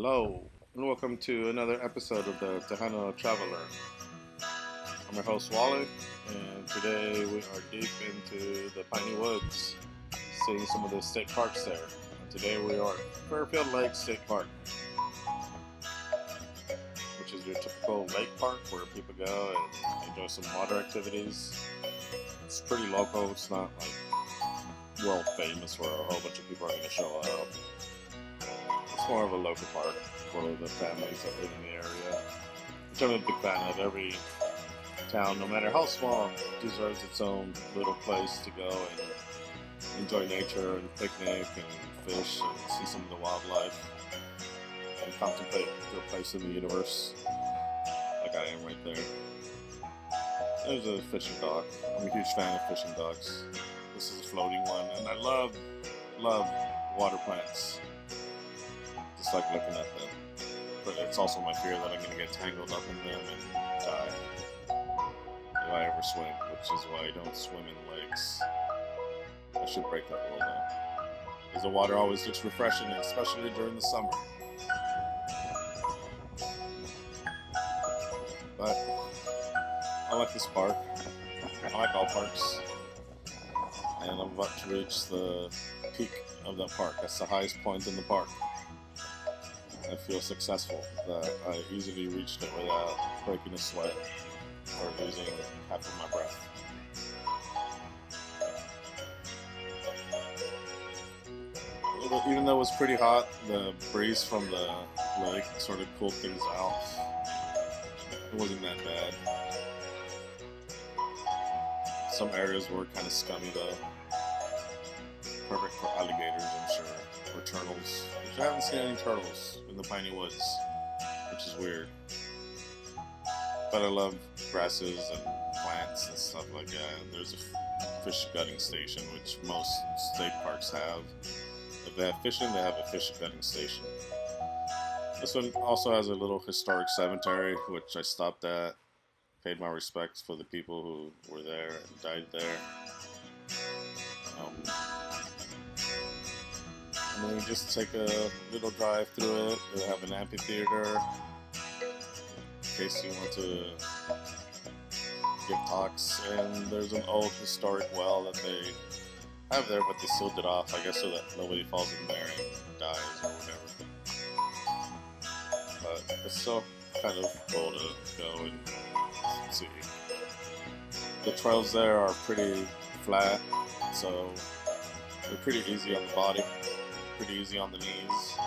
Hello, and welcome to another episode of the Tejano Traveler. I'm your host, Wally, and today we are deep into the Piney Woods, seeing some of the state parks there. And today we are at Fairfield Lake State Park, which is your typical lake park where people go and enjoy some water activities. It's pretty local, it's not like world famous where a whole bunch of people are going to show up. It's more of a local park for the families that live in the area, which I'm a big fan of. Every town, no matter how small, deserves its own little place to go and enjoy nature and picnic and fish and see some of the wildlife and contemplate their place in the universe, like I am right there. There's a fishing dock. I'm a huge fan of fishing docks. This is a floating one, and I love water plants. Just like looking at them. But it's also my fear that I'm going to get tangled up in them and die if I ever swim, which is why I don't swim in lakes. I should break that rule though, because the water always looks refreshing, especially during the summer. But I like this park. I like all parks. And I'm about to reach the peak of that park. That's the highest point in the park. I feel successful that I easily reached it without breaking a sweat or losing half of my breath. Even though it was pretty hot, the breeze from the lake sort of cooled things out. It wasn't that bad. Some areas were kind of scummy though. Perfect for alligators, I'm sure. Or turtles, which I haven't seen any turtles in the Piney Woods, which is weird. But I love grasses and plants and stuff like that. And there's a fish gutting station, which most state parks have. If they have fishing, they have a fish gutting station. This one also has a little historic cemetery, which I stopped at, paid my respects for the people who were there and died there. And then you just take a little drive through it. They have an amphitheater in case you want to give talks. And there's an old historic well that they have there, but they sealed it off, I guess, so that nobody falls in there and dies or whatever. But it's still kind of cool to go and see. The trails there are pretty flat, so they're pretty easy on the body. Pretty easy on the knees,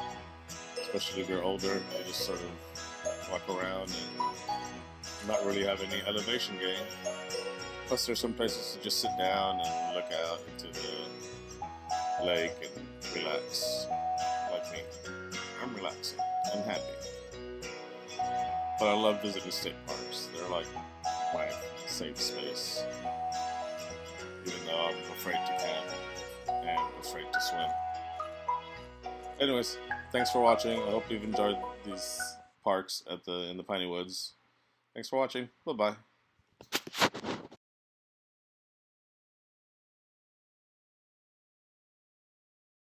especially if you're older. You just sort of walk around and not really have any elevation gain. Plus, there's some places to just sit down and look out into the lake and relax. Like me, I'm relaxing. I'm happy. But I love visiting state parks. They're like my safe space, even though I'm afraid to camp and afraid to swim. Anyways, thanks for watching. I hope you've enjoyed these parks in the Piney Woods. Thanks for watching. Bye-bye.